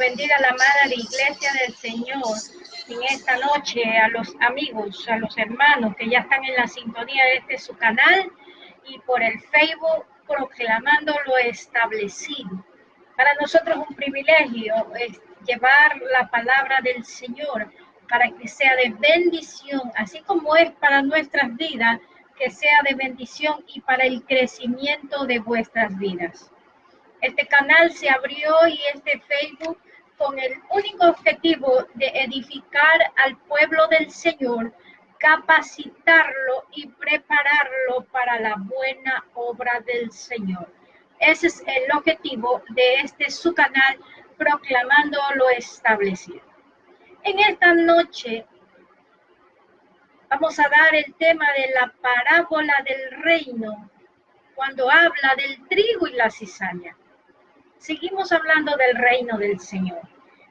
bendiga la amada iglesia del Señor en esta noche, a los amigos, a los hermanos que ya están en la sintonía de este su canal y por el Facebook proclamando lo establecido. Para nosotros es un privilegio llevar la palabra del Señor para que sea de bendición, así como es para nuestras vidas, que sea de bendición y para el crecimiento de vuestras vidas. Este canal se abrió y este Facebook con el único objetivo de edificar al pueblo del Señor, capacitarlo y prepararlo para la buena obra del Señor. Ese es el objetivo de este su canal, proclamando lo establecido. En esta noche vamos a dar el tema de la parábola del reino, cuando habla del trigo y la cizaña. Seguimos hablando del reino del Señor.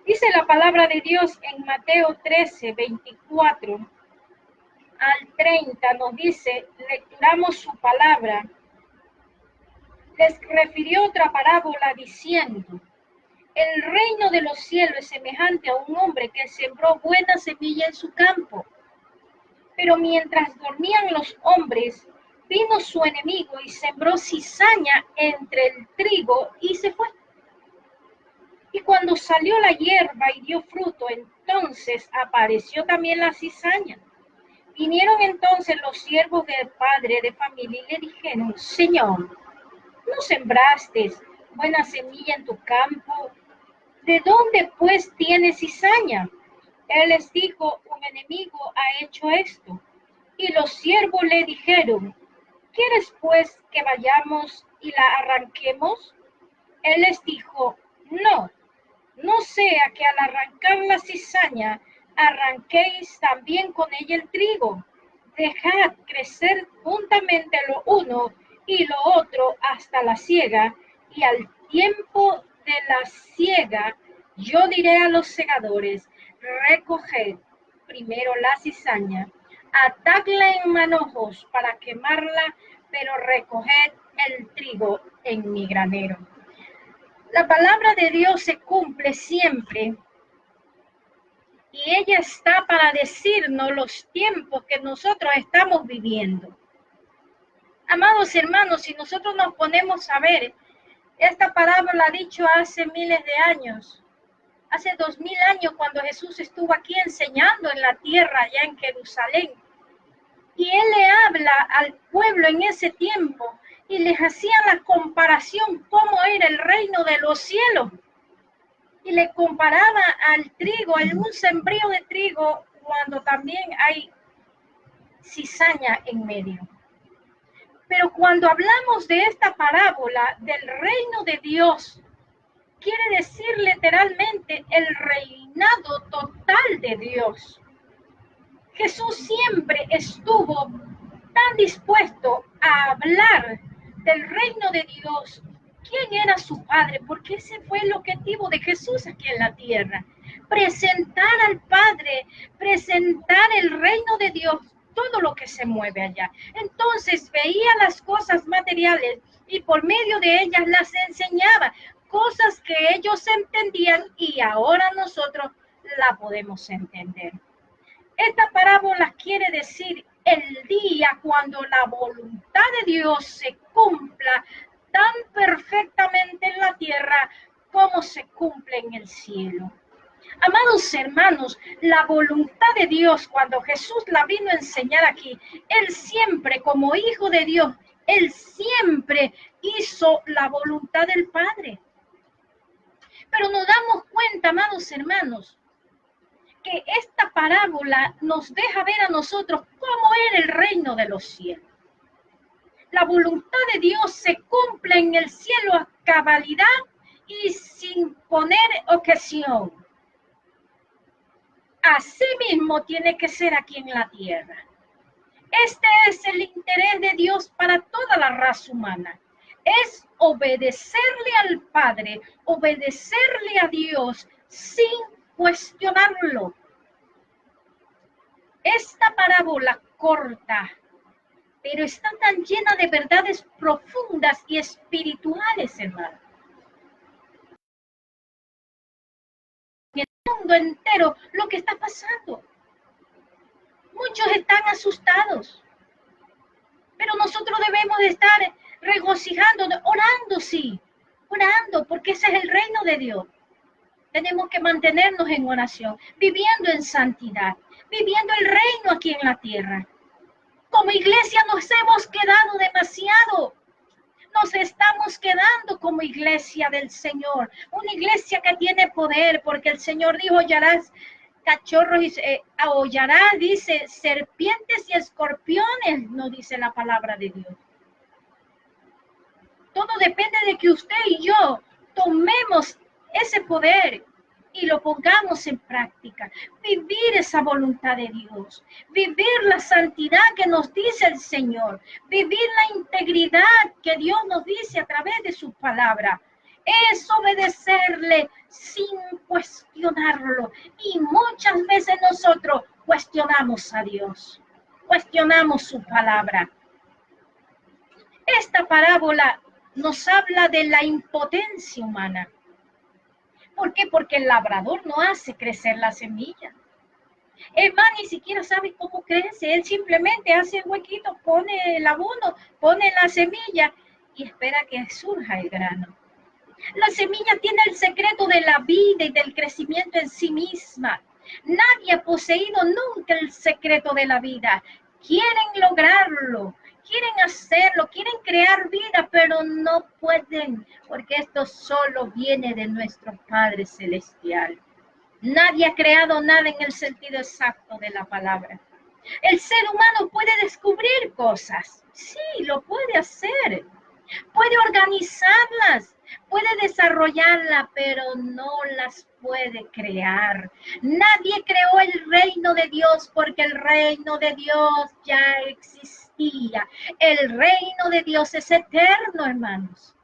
Dice la palabra de Dios en Mateo 13, 24 al 30, nos dice, lecturamos su palabra. Les refirió otra parábola diciendo, el reino de los cielos es semejante a un hombre que sembró buena semilla en su campo. Pero mientras dormían los hombres, vino su enemigo y sembró cizaña entre el trigo y se fue. Y cuando salió la hierba y dio fruto, entonces apareció también la cizaña. Vinieron entonces los siervos del padre de familia y le dijeron, Señor, ¿no sembraste buena semilla en tu campo? ¿De dónde pues tienes cizaña? Él les dijo, un enemigo ha hecho esto. Y los siervos le dijeron, ¿quieres pues que vayamos y la arranquemos? Él les dijo, no sea que al arrancar la cizaña, arranquéis también con ella el trigo. Dejad crecer juntamente lo uno y lo otro hasta la siega, y al tiempo de la siega, yo diré a los segadores, recoged primero la cizaña, atadla en manojos para quemarla, pero recoged el trigo en mi granero. La palabra de Dios se cumple siempre y ella está para decirnos los tiempos que nosotros estamos viviendo. Amados hermanos, si nosotros nos ponemos a ver, esta parábola ha dicho hace miles de años, hace 2000 años cuando Jesús estuvo aquí enseñando en la tierra, allá en Jerusalén. Y Él le habla al pueblo en ese tiempo y les hacía la comparación cómo era el reino de los cielos. Y le comparaba al trigo, algún sembrío de trigo, cuando también hay cizaña en medio. Pero cuando hablamos de esta parábola del reino de Dios, quiere decir literalmente el reinado total de Dios. Jesús siempre estuvo tan dispuesto a hablar del reino de Dios. ¿Quién era su Padre? Porque ese fue el objetivo de Jesús aquí en la tierra. Presentar al Padre, presentar el reino de Dios, todo lo que se mueve allá. Entonces veía las cosas materiales y por medio de ellas las enseñaba. Cosas que ellos entendían y ahora nosotros la podemos entender. Esta parábola quiere decir el día cuando la voluntad de Dios se cumpla tan perfectamente en la tierra como se cumple en el cielo. Amados hermanos, la voluntad de Dios, cuando Jesús la vino a enseñar aquí, Él siempre, como Hijo de Dios, Él siempre hizo la voluntad del Padre. Pero nos damos cuenta, amados hermanos, que esta parábola nos deja ver a nosotros cómo era el reino de los cielos. La voluntad de Dios se cumple en el cielo a cabalidad y sin poner objeción. Así mismo tiene que ser aquí en la tierra. Este es el interés de Dios para toda la raza humana. Es obedecerle al Padre, obedecerle a Dios sin cuestionarlo. Esta parábola corta, pero está tan llena de verdades profundas y espirituales, hermano. el mundo entero lo que está pasando. Muchos están asustados, pero nosotros debemos de estar regocijando, orando, sí, orando, porque ese es el reino de Dios. Tenemos que mantenernos en oración, viviendo en santidad, viviendo el reino aquí en la tierra. Como iglesia nos hemos quedado demasiado. Nos estamos quedando como iglesia del Señor. Una iglesia que tiene poder, porque el Señor dijo, hollarás cachorros y hollarás, dice, serpientes y escorpiones, no dice la palabra de Dios. Todo depende de que usted y yo tomemos ese poder y lo pongamos en práctica. Vivir esa voluntad de Dios. Vivir la santidad que nos dice el Señor. Vivir la integridad que Dios nos dice a través de su palabra. Es obedecerle sin cuestionarlo. Y muchas veces nosotros cuestionamos a Dios. Cuestionamos su palabra. Esta parábola nos habla de la impotencia humana. ¿Por qué? Porque el labrador no hace crecer la semilla. El man ni siquiera sabe cómo crece. Él simplemente hace el huequito, pone el abono, pone la semilla y espera que surja el grano. La semilla tiene el secreto de la vida y del crecimiento en sí misma. Nadie ha poseído nunca el secreto de la vida. Quieren lograrlo. Quieren hacerlo, quieren crear vida, pero no pueden, porque esto solo viene de nuestro Padre Celestial. Nadie ha creado nada en el sentido exacto de la palabra. El ser humano puede descubrir cosas, sí, lo puede hacer. Puede organizarlas, puede desarrollarlas, pero no las puede crear. Nadie creó el reino de Dios porque el reino de Dios ya existía. El reino de Dios es eterno, hermanos.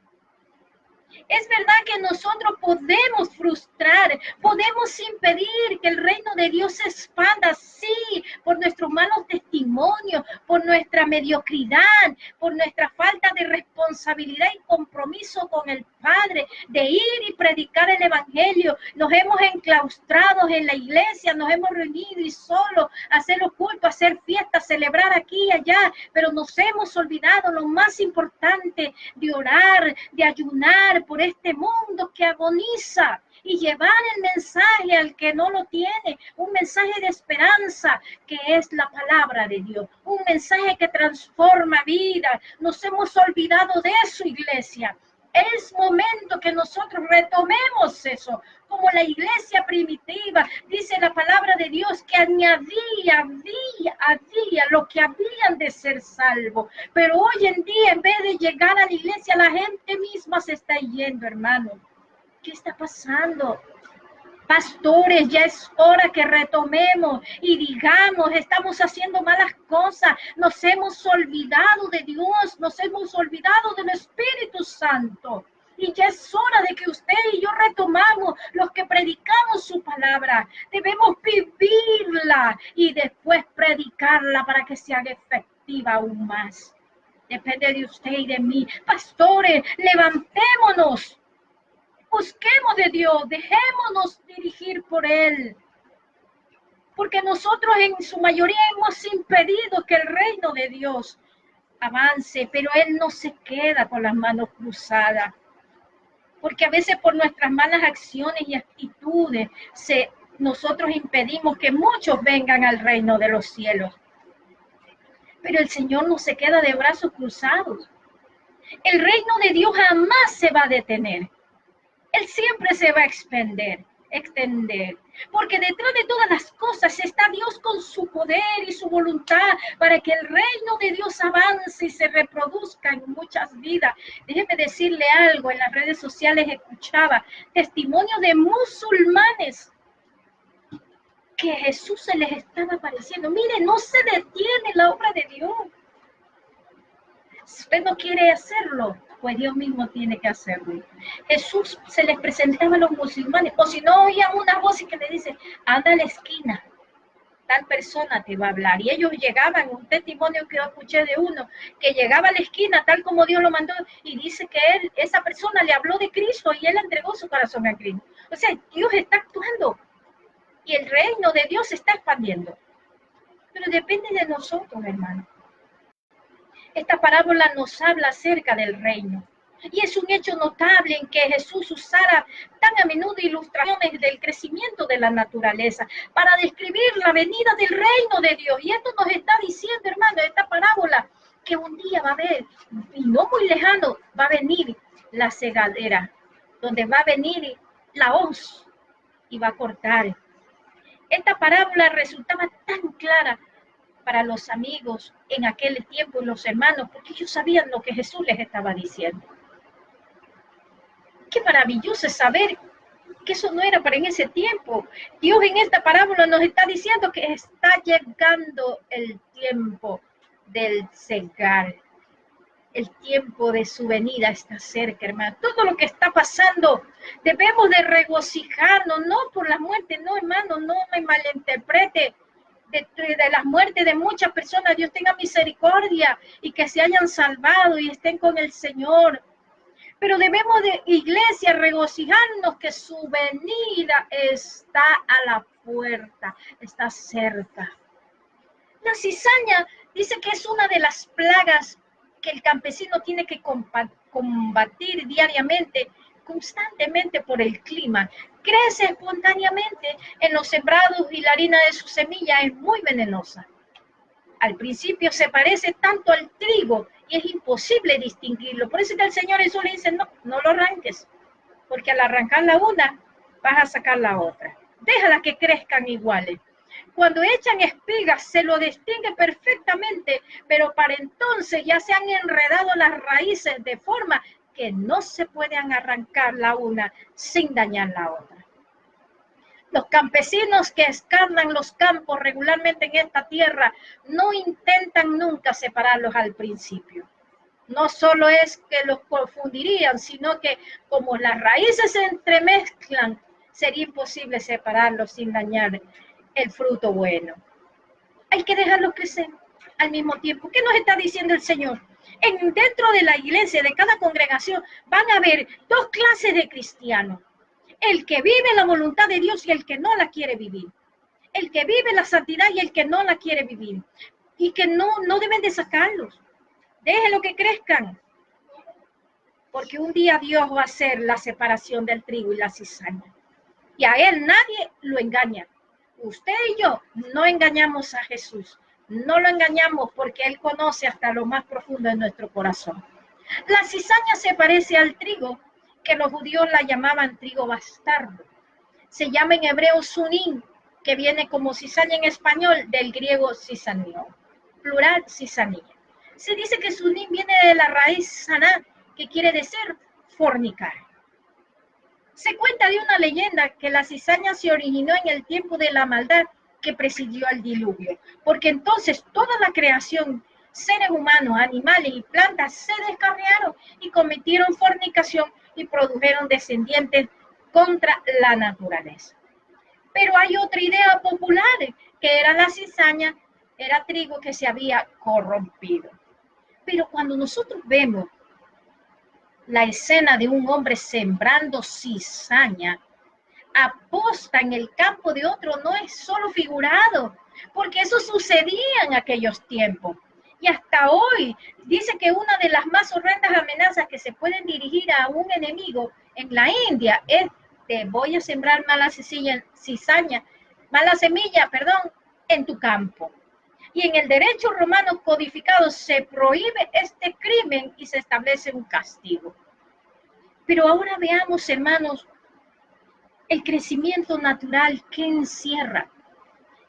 Es verdad que nosotros podemos frustrar, podemos impedir que el reino de Dios se expanda, sí, por nuestros malos testimonios, por nuestra mediocridad, por nuestra falta de responsabilidad y compromiso con el Padre, de ir y predicar el Evangelio. Nos hemos enclaustrado en la iglesia, nos hemos reunido y solo hacer los cultos, hacer fiestas, celebrar aquí y allá, pero nos hemos olvidado lo más importante de orar, de ayunar por este mundo que agoniza y llevar el mensaje al que no lo tiene, un mensaje de esperanza que es la palabra de Dios, un mensaje que transforma vidas. Nos hemos olvidado de eso, iglesia. Es momento que nosotros retomemos eso, como la iglesia primitiva, dice la palabra de Dios, que añadía día a día lo que habían de ser salvos. Pero hoy en día, en vez de llegar a la iglesia, la gente misma se está yendo, hermano. ¿Qué está pasando? Pastores, ya es hora que retomemos y digamos, estamos haciendo malas cosas, nos hemos olvidado de Dios, nos hemos olvidado del Espíritu Santo. Y ya es hora de que usted y yo retomamos los que predicamos su palabra. Debemos vivirla y después predicarla para que se haga efectiva aún más. Depende de usted y de mí. Pastores, levantémonos. Busquemos de Dios, dejémonos dirigir por Él. Porque nosotros en su mayoría hemos impedido que el reino de Dios avance, pero Él no se queda con las manos cruzadas. Porque a veces por nuestras malas acciones y actitudes nosotros impedimos que muchos vengan al reino de los cielos. Pero el Señor no se queda de brazos cruzados. El reino de Dios jamás se va a detener. Él siempre se va a extender, porque detrás de todas las cosas está Dios con su poder y su voluntad para que el reino de Dios avance y se reproduzca en muchas vidas. Déjeme decirle algo, en las redes sociales escuchaba testimonios de musulmanes que Jesús se les estaba apareciendo. Mire, no se detiene la obra de Dios. Si usted no quiere hacerlo, pues Dios mismo tiene que hacerlo. Jesús se les presentaba a los musulmanes, o si no oían una voz que le dice, anda a la esquina, tal persona te va a hablar. Y ellos llegaban, un testimonio que yo escuché de uno, que llegaba a la esquina tal como Dios lo mandó y dice que esa persona le habló de Cristo y él entregó su corazón a Cristo. O sea, Dios está actuando y el reino de Dios se está expandiendo. Pero depende de nosotros, hermano. Esta parábola nos habla acerca del reino. Y es un hecho notable en que Jesús usara tan a menudo ilustraciones del crecimiento de la naturaleza para describir la venida del reino de Dios. Y esto nos está diciendo, hermano, esta parábola, que un día va a haber, y no muy lejano, va a venir la segadera, donde va a venir la hoz y va a cortar. Esta parábola resultaba tan clara para los amigos en aquel tiempo y los hermanos, porque ellos sabían lo que Jesús les estaba diciendo. Qué maravilloso es saber que eso no era para en ese tiempo. Dios en esta parábola nos está diciendo que está llegando el tiempo del cegar. El tiempo de su venida está cerca, hermano. Todo lo que está pasando, debemos de regocijarnos, no por la muerte, no, hermano, no me malinterprete. De las muertes de muchas personas, Dios tenga misericordia y que se hayan salvado y estén con el Señor. Pero debemos de, iglesia, regocijarnos que su venida está a la puerta, está cerca. La cizaña dice que es una de las plagas que el campesino tiene que combatir diariamente, constantemente por el clima. Crece espontáneamente en los sembrados y la harina de su semilla es muy venenosa. Al principio se parece tanto al trigo y es imposible distinguirlo. Por eso que el Señor Jesús le dice, no lo arranques, porque al arrancar la una, vas a sacar la otra. Déjala que crezcan iguales. Cuando echan espigas se lo distingue perfectamente, pero para entonces ya se han enredado las raíces de forma que no se pueden arrancar la una sin dañar la otra. Los campesinos que escarnan los campos regularmente en esta tierra no intentan nunca separarlos al principio. No solo es que los confundirían, sino que como las raíces se entremezclan, sería imposible separarlos sin dañar el fruto bueno. Hay que dejarlos crecer al mismo tiempo. ¿Qué nos está diciendo el Señor? Dentro de la iglesia, de cada congregación, van a haber dos clases de cristianos. El que vive la voluntad de Dios y el que no la quiere vivir. El que vive la santidad y el que no la quiere vivir. Y que no deben de sacarlos. Déjenlo que crezcan. Porque un día Dios va a hacer la separación del trigo y la cizaña. Y a Él nadie lo engaña. Usted y yo no engañamos a Jesús. No lo engañamos porque Él conoce hasta lo más profundo de nuestro corazón. La cizaña se parece al trigo, que los judíos la llamaban trigo bastardo. Se llama en hebreo sunim, que viene como cizaña en español del griego cisanio, plural cisanilla. Se dice que sunim viene de la raíz saná, que quiere decir fornicar. Se cuenta de una leyenda que la cizaña se originó en el tiempo de la maldad que presidió al diluvio, porque entonces toda la creación, seres humanos, animales y plantas se descarriaron y cometieron fornicación y produjeron descendientes contra la naturaleza. Pero hay otra idea popular, que era la cizaña, era trigo que se había corrompido. Pero cuando nosotros vemos la escena de un hombre sembrando cizaña, aposta en el campo de otro, no es solo figurado, porque eso sucedía en aquellos tiempos. Y hasta hoy dice que una de las más horrendas amenazas que se pueden dirigir a un enemigo en la India es: te voy a sembrar mala semilla, en tu campo. Y en el derecho romano codificado se prohíbe este crimen y se establece un castigo. Pero ahora veamos, hermanos, el crecimiento natural que encierra.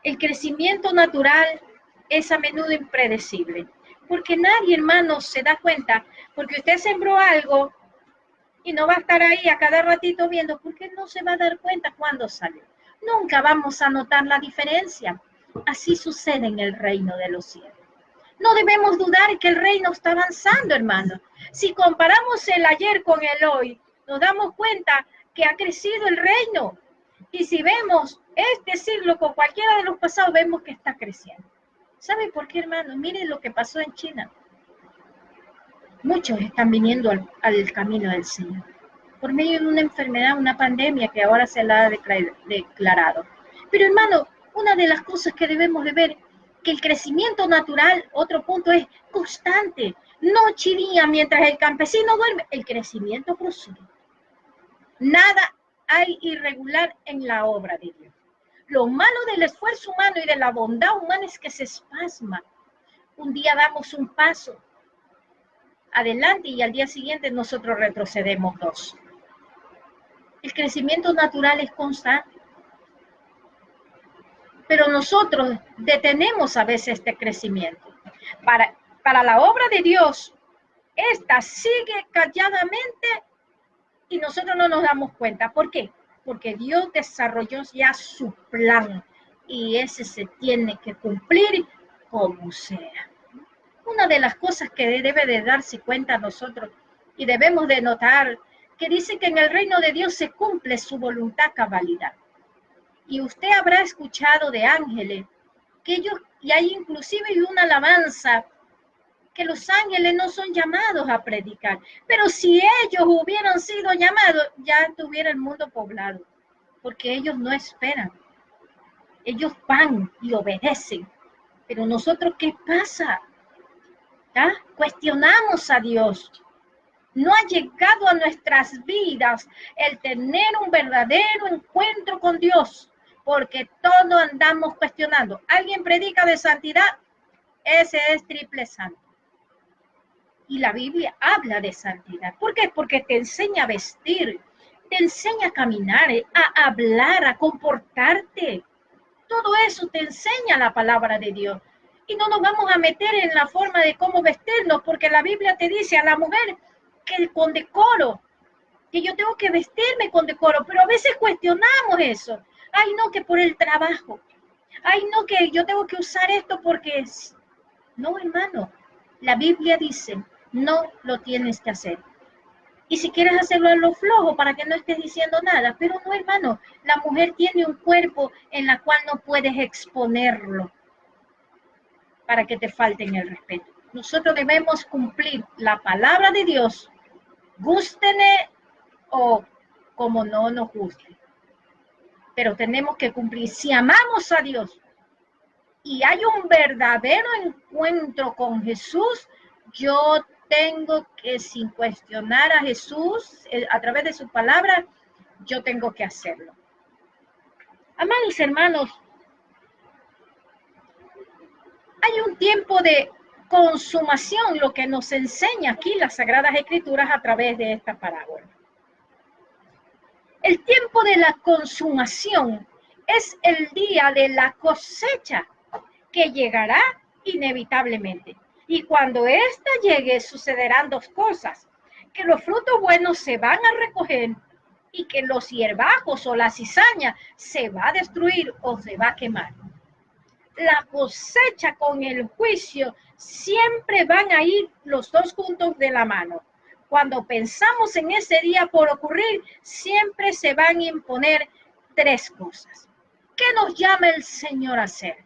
El crecimiento natural es a menudo impredecible, porque nadie, hermanos, se da cuenta, porque usted sembró algo y no va a estar ahí a cada ratito viendo, porque no se va a dar cuenta cuándo sale. Nunca vamos a notar la diferencia. Así sucede en el reino de los cielos. No debemos dudar que el reino está avanzando, hermano. Si comparamos el ayer con el hoy, nos damos cuenta que ha crecido el reino. Y si vemos este siglo con cualquiera de los pasados, vemos que está creciendo. ¿Sabe por qué, hermano? Miren lo que pasó en China. Muchos están viniendo al camino del Señor por medio de una enfermedad, una pandemia que ahora se la ha declarado. Pero, hermano, una de las cosas que debemos de ver, que el crecimiento natural, otro punto, es constante. Noche y día, mientras el campesino duerme, el crecimiento prosigue. Nada hay irregular en la obra de Dios. Lo malo del esfuerzo humano y de la bondad humana es que se espasma. Un día damos un paso adelante y al día siguiente nosotros retrocedemos 2. El crecimiento natural es constante. Pero nosotros detenemos a veces este crecimiento. Para la obra de Dios, esta sigue calladamente y nosotros no nos damos cuenta. ¿Por qué? Porque Dios desarrolló ya su plan y ese se tiene que cumplir como sea. Una de las cosas que debe de darse cuenta a nosotros y debemos de notar que dice que en el reino de Dios se cumple su voluntad cabalidad. Y usted habrá escuchado de ángeles que ellos, y hay inclusive una alabanza, que los ángeles no son llamados a predicar, pero si ellos hubieran sido llamados, ya estuviera el mundo poblado, porque ellos no esperan, ellos van y obedecen. Pero nosotros, ¿qué pasa? ¿Ah? Cuestionamos a Dios. No ha llegado a nuestras vidas el tener un verdadero encuentro con Dios, porque todo andamos cuestionando. Alguien predica de santidad, ese es triple santo. Y la Biblia habla de santidad. ¿Por qué? Porque te enseña a vestir, te enseña a caminar, a hablar, a comportarte. Todo eso te enseña la palabra de Dios. Y no nos vamos a meter en la forma de cómo vestirnos, porque la Biblia te dice a la mujer que con decoro, que yo tengo que vestirme con decoro, pero a veces cuestionamos eso. Ay, no, que por el trabajo. Ay, no, que yo tengo que usar esto porque es... No, hermano, la Biblia dice, no lo tienes que hacer. Y si quieres hacerlo a lo flojo para que no estés diciendo nada, pero no, hermano, la mujer tiene un cuerpo en la cual no puedes exponerlo para que te falten el respeto. Nosotros debemos cumplir la palabra de Dios, gústene o como no nos guste. Pero tenemos que cumplir. Si amamos a Dios y hay un verdadero encuentro con Jesús, yo tengo que, sin cuestionar a Jesús, a través de su palabra, yo tengo que hacerlo. Amados hermanos, hay un tiempo de consumación, lo que nos enseña aquí las Sagradas Escrituras a través de esta parábola. El tiempo de la consumación es el día de la cosecha, que llegará inevitablemente. Y cuando ésta llegue, sucederán 2 cosas: que los frutos buenos se van a recoger y que los hierbajos o la cizaña se va a destruir o se va a quemar. La cosecha con el juicio siempre van a ir los 2 juntos de la mano. Cuando pensamos en ese día por ocurrir, siempre se van a imponer 3 cosas. ¿Qué nos llama el Señor a hacer?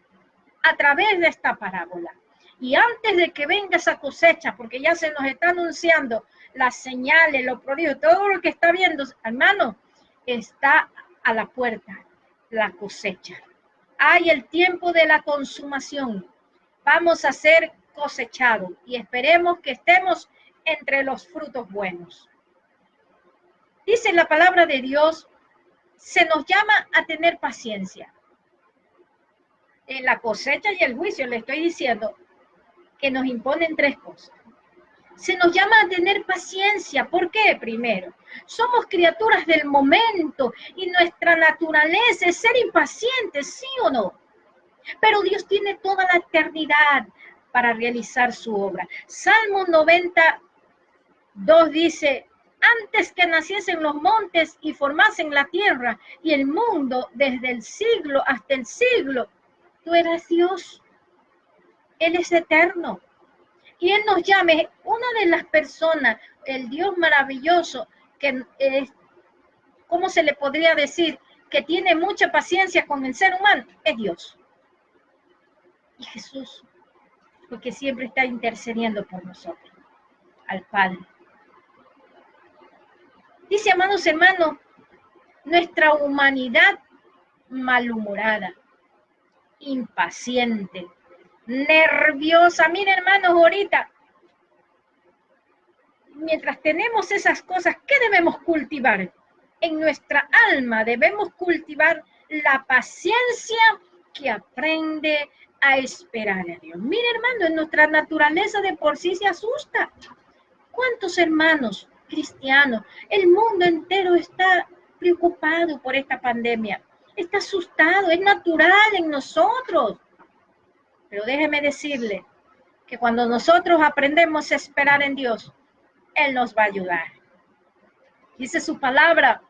A través de esta parábola. Y antes de que venga esa cosecha, porque ya se nos está anunciando las señales, los prodigios, todo lo que está viendo, hermano, está a la puerta la cosecha. Hay el tiempo de la consumación. Vamos a ser cosechados y esperemos que estemos entre los frutos buenos. Dice la palabra de Dios, se nos llama a tener paciencia. En la cosecha y el juicio le estoy diciendo que nos imponen 3 cosas. Se nos llama a tener paciencia. ¿Por qué? Primero, somos criaturas del momento y nuestra naturaleza es ser impacientes, ¿sí o no? Pero Dios tiene toda la eternidad para realizar su obra. Salmo 92 dice, antes que naciesen los montes y formasen la tierra y el mundo desde el siglo hasta el siglo, tú eres Dios. Él es eterno. Y Él nos llama, una de las personas, el Dios maravilloso, que es, ¿cómo se le podría decir? Que que tiene mucha paciencia con el ser humano es Dios. Y Jesús, porque siempre está intercediendo por nosotros, al Padre. Dice, amados hermanos, nuestra humanidad malhumorada, impaciente, nerviosa. Miren, hermanos, ahorita, mientras tenemos esas cosas, ¿qué debemos cultivar? En nuestra alma debemos cultivar la paciencia que aprende a esperar a Dios. Mire, hermano, en nuestra naturaleza de por sí se asusta. ¿Cuántos hermanos cristianos? El mundo entero está preocupado por esta pandemia. Está asustado, es natural en nosotros. Pero déjeme decirle que cuando nosotros aprendemos a esperar en Dios, Él nos va a ayudar. Dice su palabra,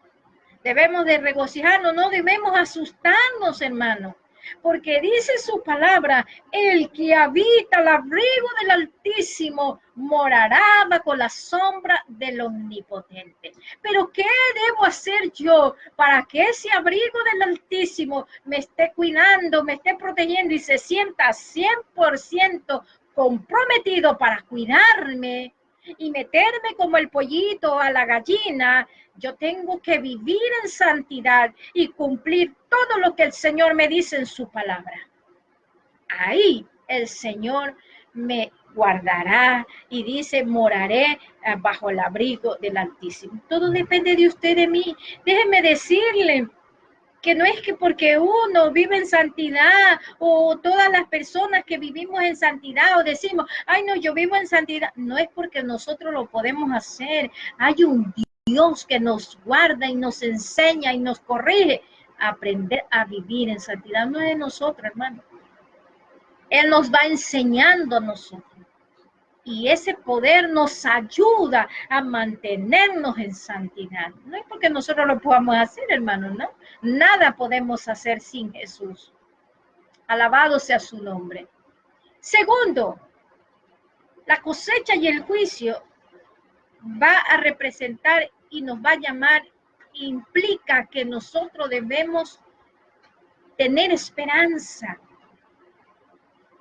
debemos de regocijarnos, no debemos asustarnos, hermano. Porque dice su palabra, el que habita al abrigo del Altísimo morará bajo la sombra del Omnipotente. Pero ¿qué debo hacer yo para que ese abrigo del Altísimo me esté cuidando, me esté protegiendo y se sienta 100% comprometido para cuidarme y meterme como el pollito a la gallina? Yo tengo que vivir en santidad y cumplir todo lo que el Señor me dice en su palabra. Ahí el Señor me guardará y dice, moraré bajo el abrigo del Altísimo. Todo depende de usted, de mí. Déjeme decirle que no es que porque uno vive en santidad o todas las personas que vivimos en santidad o decimos, ay no, yo vivo en santidad, no es porque nosotros lo podemos hacer. Hay un Dios que nos guarda y nos enseña y nos corrige a aprender a vivir en santidad. No es de nosotros, hermano. Él nos va enseñando a nosotros. Y ese poder nos ayuda a mantenernos en santidad. No es porque nosotros lo podamos hacer, hermano, ¿no? Nada podemos hacer sin Jesús. Alabado sea su nombre. Segundo, la cosecha y el juicio va a representar y nos va a llamar, implica que nosotros debemos tener esperanza.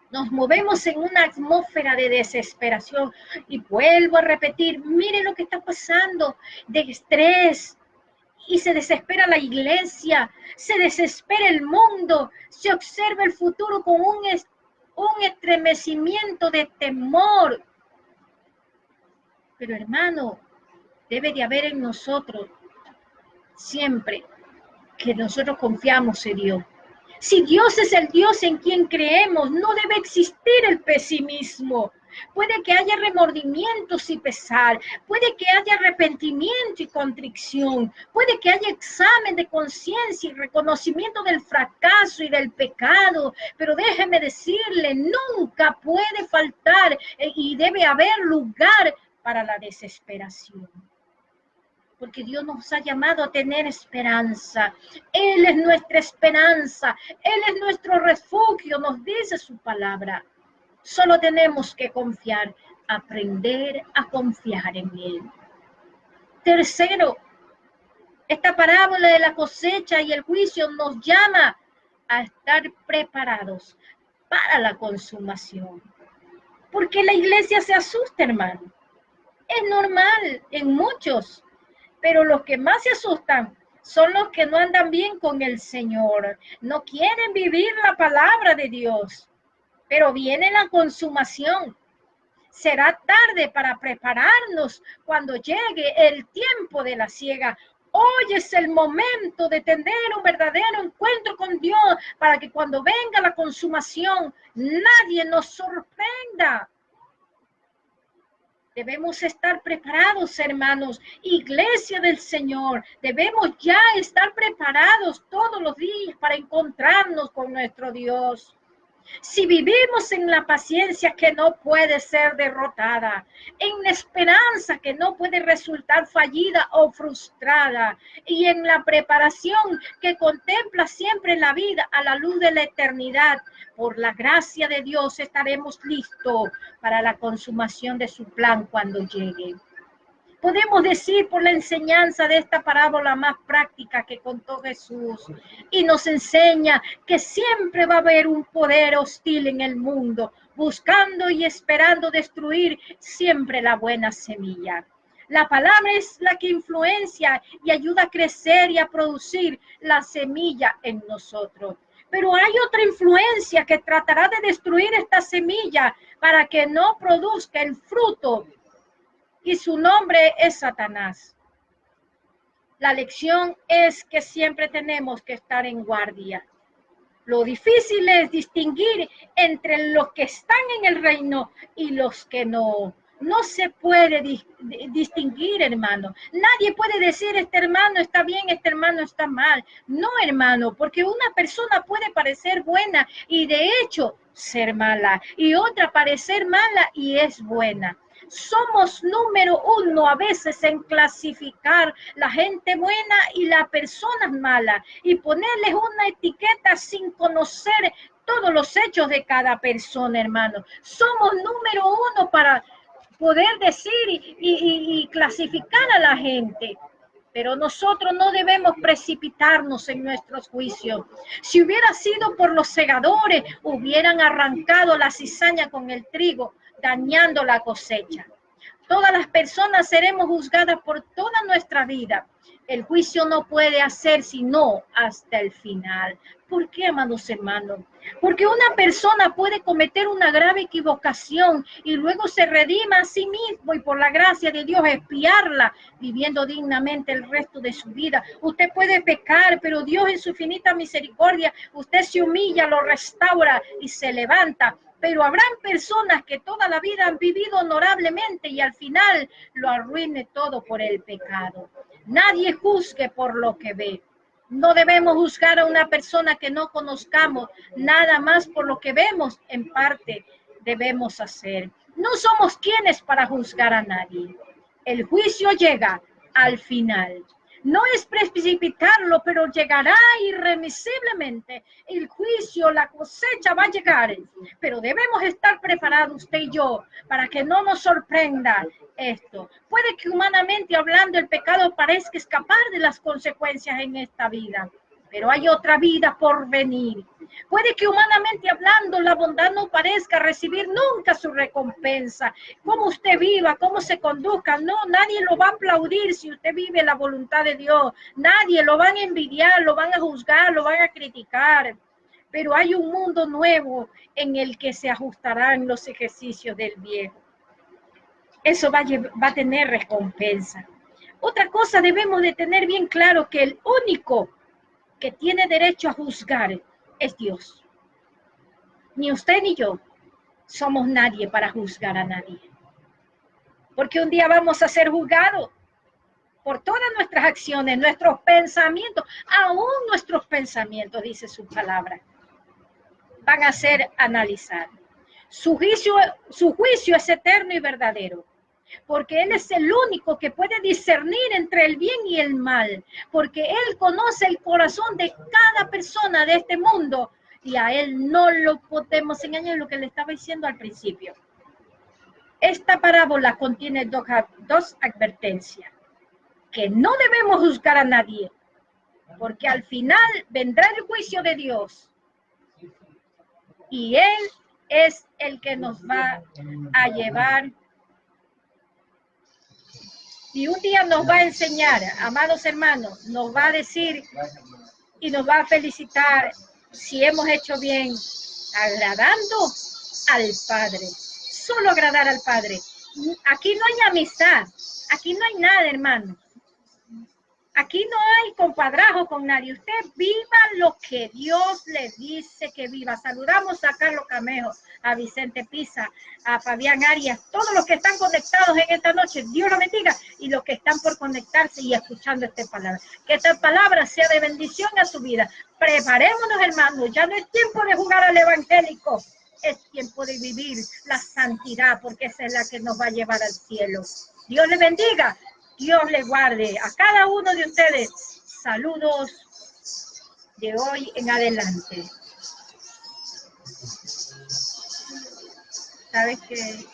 Nos movemos en una atmósfera de desesperación y vuelvo a repetir, mire lo que está pasando, de estrés, y se desespera la iglesia, se desespera el mundo, se observa el futuro con un estremecimiento de temor. Pero hermano, debe de haber en nosotros siempre que nosotros confiamos en Dios. Si Dios es el Dios en quien creemos, no debe existir el pesimismo. Puede que haya remordimientos y pesar, puede que haya arrepentimiento y contrición, puede que haya examen de conciencia y reconocimiento del fracaso y del pecado, pero déjeme decirle, nunca puede faltar y debe haber lugar para la desesperación. Porque Dios nos ha llamado a tener esperanza. Él es nuestra esperanza. Él es nuestro refugio, nos dice su palabra. Solo tenemos que confiar, aprender a confiar en Él. Tercero, esta parábola de la cosecha y el juicio nos llama a estar preparados para la consumación. Porque la iglesia se asusta, hermano. Es normal en muchos. Pero los que más se asustan son los que no andan bien con el Señor. No quieren vivir la palabra de Dios. Pero viene la consumación. Será tarde para prepararnos cuando llegue el tiempo de la siega. Hoy es el momento de tener un verdadero encuentro con Dios para que cuando venga la consumación nadie nos sorprenda. Debemos estar preparados, hermanos, iglesia del Señor. Debemos ya estar preparados todos los días para encontrarnos con nuestro Dios. Si vivimos en la paciencia que no puede ser derrotada, en la esperanza que no puede resultar fallida o frustrada, y en la preparación que contempla siempre la vida a la luz de la eternidad, por la gracia de Dios estaremos listos para la consumación de su plan cuando llegue. Podemos decir por la enseñanza de esta parábola más práctica que contó Jesús y nos enseña que siempre va a haber un poder hostil en el mundo, buscando y esperando destruir siempre la buena semilla. La palabra es la que influencia y ayuda a crecer y a producir la semilla en nosotros. Pero hay otra influencia que tratará de destruir esta semilla para que no produzca el fruto, y su nombre es Satanás. La lección es que siempre tenemos que estar en guardia. Lo difícil es distinguir entre los que están en el reino y los que no. No se puede distinguir, hermano. Nadie puede decir, este hermano está bien, este hermano está mal. No, hermano, porque una persona puede parecer buena y de hecho ser mala, y otra parecer mala y es buena. Somos número uno a veces en clasificar la gente buena y las personas malas y ponerles una etiqueta sin conocer todos los hechos de cada persona, hermano. Somos número uno para poder decir y clasificar a la gente. Pero nosotros no debemos precipitarnos en nuestros juicios. Si hubiera sido por los segadores, hubieran arrancado la cizaña con el trigo, dañando la cosecha. Todas las personas seremos juzgadas por toda nuestra vida. El juicio no puede hacer sino hasta el final. ¿Por qué, amados hermanos? Porque una persona puede cometer una grave equivocación y luego se redima a sí mismo y por la gracia de Dios expiarla, viviendo dignamente el resto de su vida. Usted puede pecar, pero Dios en su infinita misericordia, usted se humilla, lo restaura y se levanta. Pero habrán personas que toda la vida han vivido honorablemente y al final lo arruine todo por el pecado. Nadie juzgue por lo que ve. No debemos juzgar a una persona que no conozcamos, nada más por lo que vemos, en parte debemos hacer. No somos quienes para juzgar a nadie. El juicio llega al final. No es precipitarlo, pero llegará irremisiblemente. El juicio, la cosecha va a llegar. Pero debemos estar preparados, usted y yo, para que no nos sorprenda esto. Puede que humanamente hablando el pecado parezca escapar de las consecuencias en esta vida, pero hay otra vida por venir. Puede que humanamente hablando la bondad no parezca recibir nunca su recompensa. Cómo usted viva, cómo se conduzca, no, nadie lo va a aplaudir si usted vive la voluntad de Dios. Nadie lo van a envidiar, lo van a juzgar, lo van a criticar. Pero hay un mundo nuevo en el que se ajustarán los ejercicios del viejo. Eso va a tener recompensa. Otra cosa debemos de tener bien claro, que el único que tiene derecho a juzgar es Dios. Ni usted ni yo somos nadie para juzgar a nadie. Porque un día vamos a ser juzgados por todas nuestras acciones, nuestros pensamientos, aún nuestros pensamientos, dice su palabra, van a ser analizados. Su juicio es eterno y verdadero, porque Él es el único que puede discernir entre el bien y el mal, porque Él conoce el corazón de cada persona de este mundo y a Él no lo podemos engañar, lo que le estaba diciendo al principio. Esta parábola contiene dos advertencias, que no debemos juzgar a nadie, porque al final vendrá el juicio de Dios y Él es el que nos va a llevar. Y un día nos va a enseñar, amados hermanos, nos va a decir y nos va a felicitar si hemos hecho bien, agradando al Padre. Solo agradar al Padre. Aquí no hay amistad, aquí no hay nada, hermano. Aquí no hay compadrazgo con nadie. Usted viva lo que Dios le dice que viva. Saludamos a Carlos Camejo, a Vicente Pisa, a Fabián Arias, todos los que están conectados en esta noche. Dios los bendiga, y los que están por conectarse y escuchando esta palabra. Que esta palabra sea de bendición a su vida. Preparémonos, hermanos. Ya no es tiempo de jugar al evangélico. Es tiempo de vivir la santidad, porque esa es la que nos va a llevar al cielo. Dios les bendiga. Dios les guarde a cada uno de ustedes. Saludos de hoy en adelante. ¿Sabes qué?